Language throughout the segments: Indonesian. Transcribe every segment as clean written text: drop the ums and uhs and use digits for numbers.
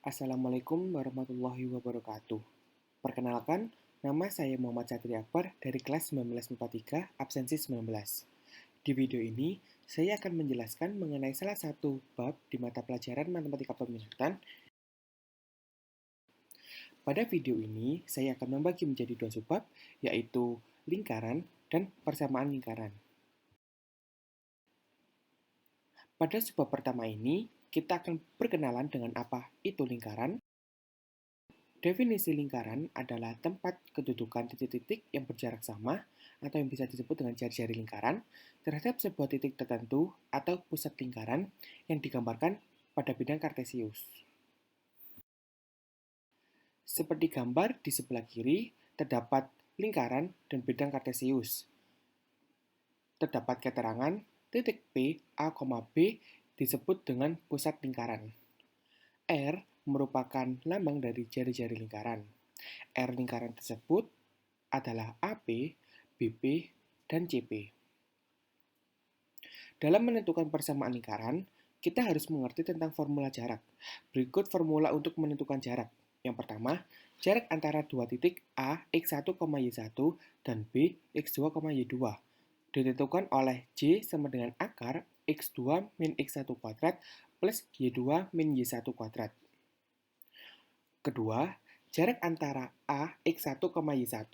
Assalamualaikum warahmatullahi wabarakatuh. Perkenalkan, nama saya Muhammad Satria Akbar dari kelas 1943, absensi 19. Di video ini, saya akan menjelaskan mengenai salah satu bab di mata pelajaran matematika peminatan. Pada video ini, saya akan membagi menjadi dua subbab, yaitu lingkaran dan persamaan lingkaran. Pada subbab pertama ini, kita akan berkenalan dengan apa itu lingkaran. Definisi lingkaran adalah tempat kedudukan titik-titik yang berjarak sama atau yang bisa disebut dengan jari-jari lingkaran terhadap sebuah titik tertentu atau pusat lingkaran yang digambarkan pada bidang kartesius. Seperti gambar di sebelah kiri, terdapat lingkaran dan bidang kartesius. Terdapat keterangan titik P, A, B disebut dengan pusat lingkaran. R merupakan lambang dari jari-jari lingkaran. R lingkaran tersebut adalah AP, BP, dan CP. Dalam menentukan persamaan lingkaran, kita harus mengerti tentang formula jarak. Berikut formula untuk menentukan jarak. Yang pertama, jarak antara dua titik A, X1, Y1 dan B, X2, Y2 ditentukan oleh J sama dengan akar X2 min X1 kuadrat plus Y2 min Y1 kuadrat. Kedua, jarak antara A, X1, Y1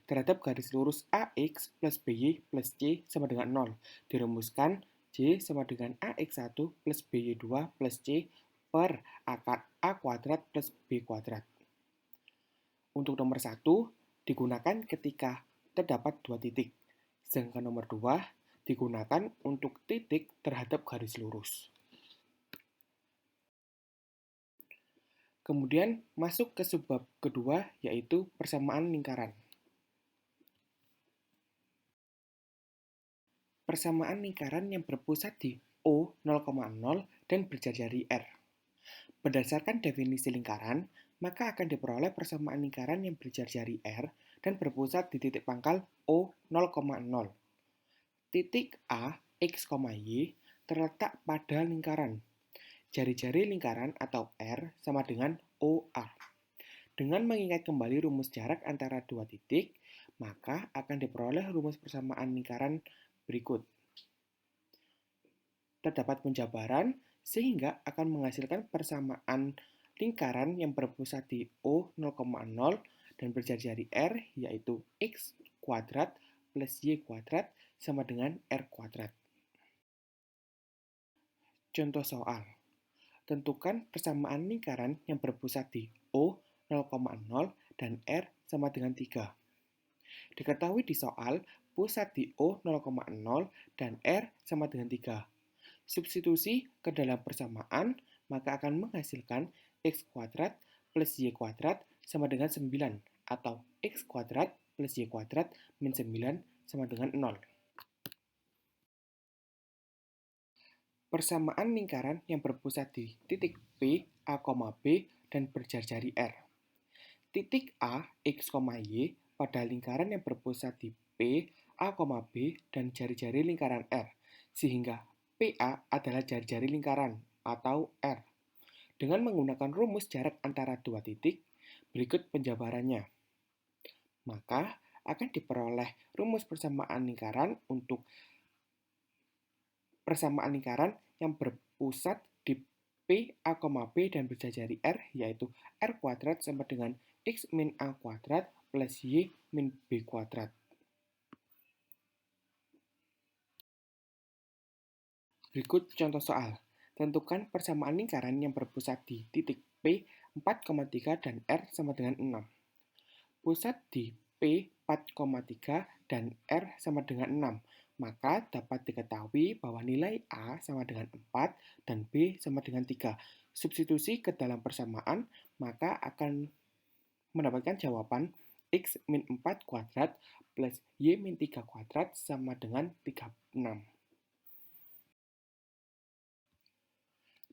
terhadap garis lurus AX plus BY plus C sama dengan 0. Dirumuskan J sama dengan AX1 plus BY2 plus C per akar A kuadrat plus B kuadrat. Untuk nomor 1, digunakan ketika terdapat dua titik. Sedangkan nomor 2, digunakan untuk titik terhadap garis lurus. Kemudian masuk ke subbab kedua, yaitu persamaan lingkaran. Persamaan lingkaran yang berpusat di O 0,0 dan berjari-jari R. Berdasarkan definisi lingkaran, maka akan diperoleh persamaan lingkaran yang berjari-jari R dan berpusat di titik pangkal O 0,0. Titik A, X, Y terletak pada lingkaran. Jari-jari lingkaran atau R sama dengan OA. Dengan mengingat kembali rumus jarak antara dua titik, maka akan diperoleh rumus persamaan lingkaran berikut. Terdapat penjabaran sehingga akan menghasilkan persamaan lingkaran yang berpusat di O 0,0 dan berjari-jari R, yaitu X kuadrat plus Y kuadrat sama dengan R kuadrat. Contoh soal. Tentukan persamaan lingkaran yang berpusat di O 0,0 dan R sama dengan 3. Diketahui di soal, pusat di O 0,0 dan R sama dengan 3. Substitusi ke dalam persamaan, maka akan menghasilkan X kuadrat plus Y kuadrat sama dengan 9, atau X kuadrat plus Y kuadrat min 9 sama dengan 0. Persamaan lingkaran yang berpusat di titik P, A, B, dan berjari-jari R. Titik A, X, Y pada lingkaran yang berpusat di P, A, B, dan jari-jari lingkaran R, sehingga PA adalah jari-jari lingkaran atau R. Dengan menggunakan rumus jarak antara dua titik, berikut penjabarannya. Maka akan diperoleh rumus persamaan lingkaran untuk persamaan lingkaran yang berpusat di P, A, B, dan berjari-jari R, yaitu R kuadrat sama dengan X min A kuadrat plus Y min B kuadrat. Berikut contoh soal. Tentukan persamaan lingkaran yang berpusat di titik P 4,3 dan R sama dengan 6. Pusat di P 4,3 dan R sama dengan 6. Maka dapat diketahui bahwa nilai A sama dengan 4 dan B sama dengan 3. Substitusi ke dalam persamaan, maka akan mendapatkan jawaban X min 4 kuadrat plus Y min 3 kuadrat sama dengan 36.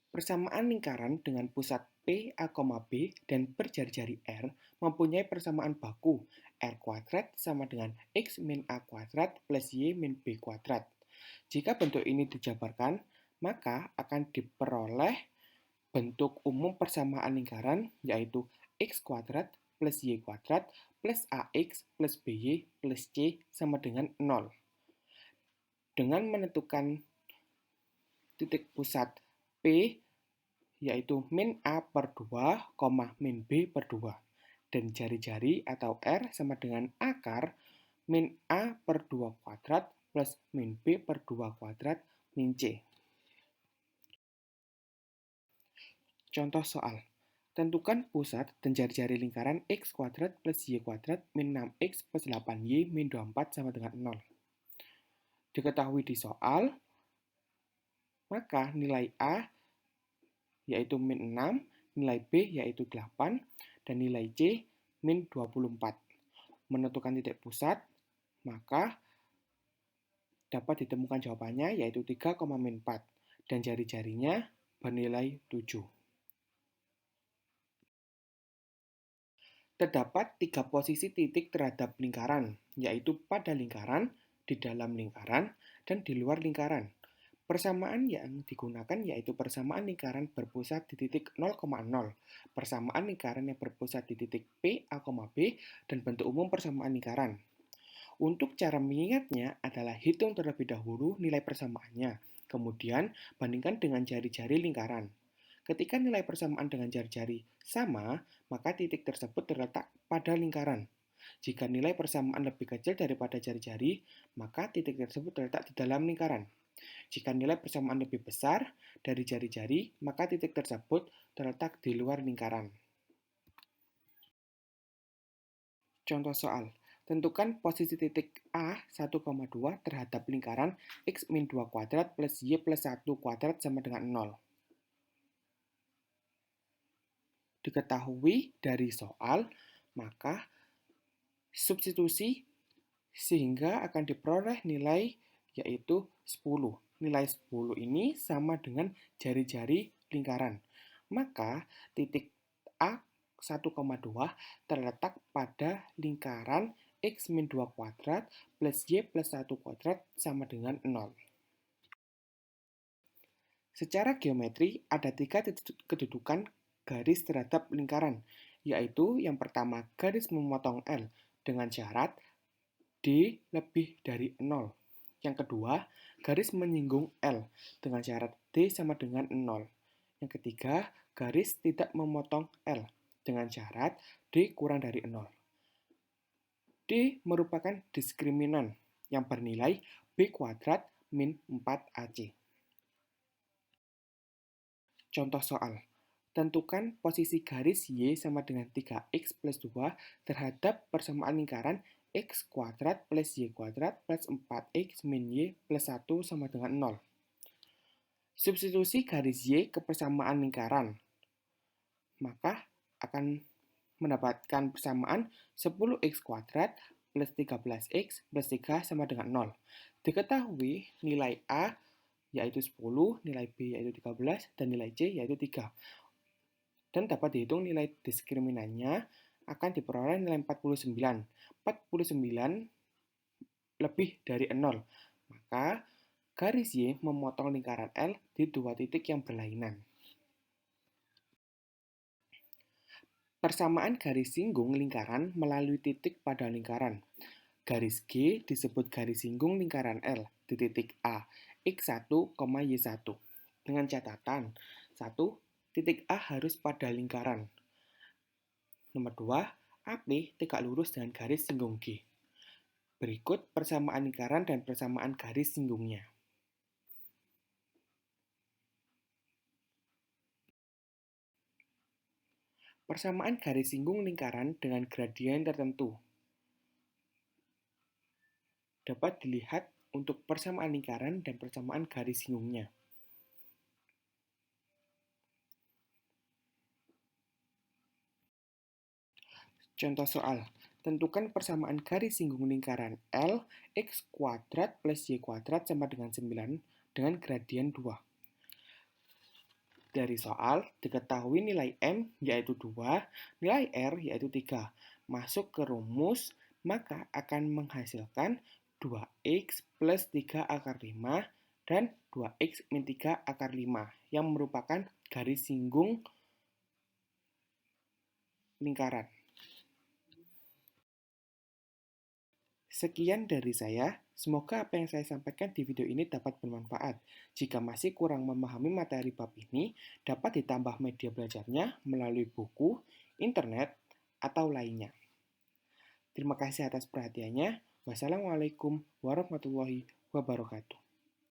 Persamaan lingkaran dengan pusat P, A, B, dan berjari-jari R mempunyai persamaan baku R kuadrat sama dengan X min A kuadrat plus Y min B kuadrat. Jika bentuk ini dijabarkan, maka akan diperoleh Bentuk umum persamaan lingkaran yaitu x kuadrat plus y kuadrat plus ax plus by plus c sama dengan 0. Dengan menentukan titik pusat P yaitu min A per 2, min B per 2. Dan jari-jari atau R sama dengan akar min A per 2 kuadrat plus min B per 2 kuadrat min C. Contoh soal. Tentukan pusat dan jari-jari lingkaran x kuadrat plus y kuadrat min 6x plus 8y min 24 sama dengan 0. Diketahui di soal, maka nilai A yaitu min 6, nilai B yaitu 8, dan nilai C min 24. Menentukan titik pusat, maka dapat ditemukan jawabannya yaitu 3, min 4, dan jari-jarinya bernilai 7. Terdapat 3 posisi titik terhadap lingkaran, yaitu pada lingkaran, di dalam lingkaran, dan di luar lingkaran. Persamaan yang digunakan yaitu persamaan lingkaran berpusat di titik 0,0, persamaan lingkaran yang berpusat di titik P, A, B, dan bentuk umum persamaan lingkaran. Untuk cara mengingatnya adalah hitung terlebih dahulu nilai persamaannya, kemudian bandingkan dengan jari-jari lingkaran. Ketika nilai persamaan dengan jari-jari sama, maka titik tersebut terletak pada lingkaran. Jika nilai persamaan lebih kecil daripada jari-jari, maka titik tersebut terletak di dalam lingkaran. Jika nilai persamaan lebih besar dari jari-jari, maka titik tersebut terletak di luar lingkaran. Contoh soal. Tentukan posisi titik A 1,2 terhadap lingkaran x min 2 kuadrat plus y plus 1 kuadrat sama dengan 0. Diketahui dari soal, maka substitusi sehingga akan diperoleh nilai yaitu 10. Nilai 10 ini sama dengan jari-jari lingkaran. Maka titik A 1,2 terletak pada lingkaran x min 2 kuadrat plus y plus 1 kuadrat sama dengan 0. Secara geometri, ada 3 kedudukan garis terhadap lingkaran, yaitu yang pertama garis memotong L dengan syarat D lebih dari 0. Yang kedua, garis menyinggung L dengan syarat D sama dengan 0. Yang ketiga, garis tidak memotong L dengan syarat D kurang dari 0. D merupakan diskriminan yang bernilai B kuadrat min 4AC. Contoh soal. Tentukan posisi garis Y sama dengan 3X plus 2 terhadap persamaan lingkaran X kuadrat plus Y kuadrat plus 4X min Y plus 1 sama dengan 0. Substitusi garis Y ke persamaan lingkaran, maka akan mendapatkan persamaan 10X kuadrat plus 13X plus 3 sama dengan 0. Diketahui nilai A yaitu 10, nilai B yaitu 13, dan nilai C yaitu 3. Dan dapat dihitung nilai diskriminannya akan diperoleh nilai 49. 49 lebih dari 0. Maka garis Y memotong lingkaran L di 2 titik yang berlainan. Persamaan garis singgung lingkaran melalui titik pada lingkaran. Garis G disebut garis singgung lingkaran L di titik A, X1, Y1. Dengan catatan, 1. Titik A harus pada lingkaran. Nomor 2, AP tegak lurus dengan garis singgung G. Berikut persamaan lingkaran dan persamaan garis singgungnya. Persamaan garis singgung lingkaran dengan gradien tertentu dapat dilihat untuk persamaan lingkaran dan persamaan garis singgungnya. Contoh soal. Tentukan persamaan garis singgung lingkaran L x kuadrat plus y kuadrat sama dengan 9 dengan gradien 2. Dari soal, diketahui nilai M yaitu 2, nilai R yaitu 3. Masuk ke rumus, maka akan menghasilkan 2x plus 3 akar 5 dan 2x min 3 akar 5 yang merupakan garis singgung lingkaran. Sekian dari saya, semoga apa yang saya sampaikan di video ini dapat bermanfaat. Jika masih kurang memahami materi bab ini, dapat ditambah media belajarnya melalui buku, internet, atau lainnya. Terima kasih atas perhatiannya. Wassalamualaikum warahmatullahi wabarakatuh.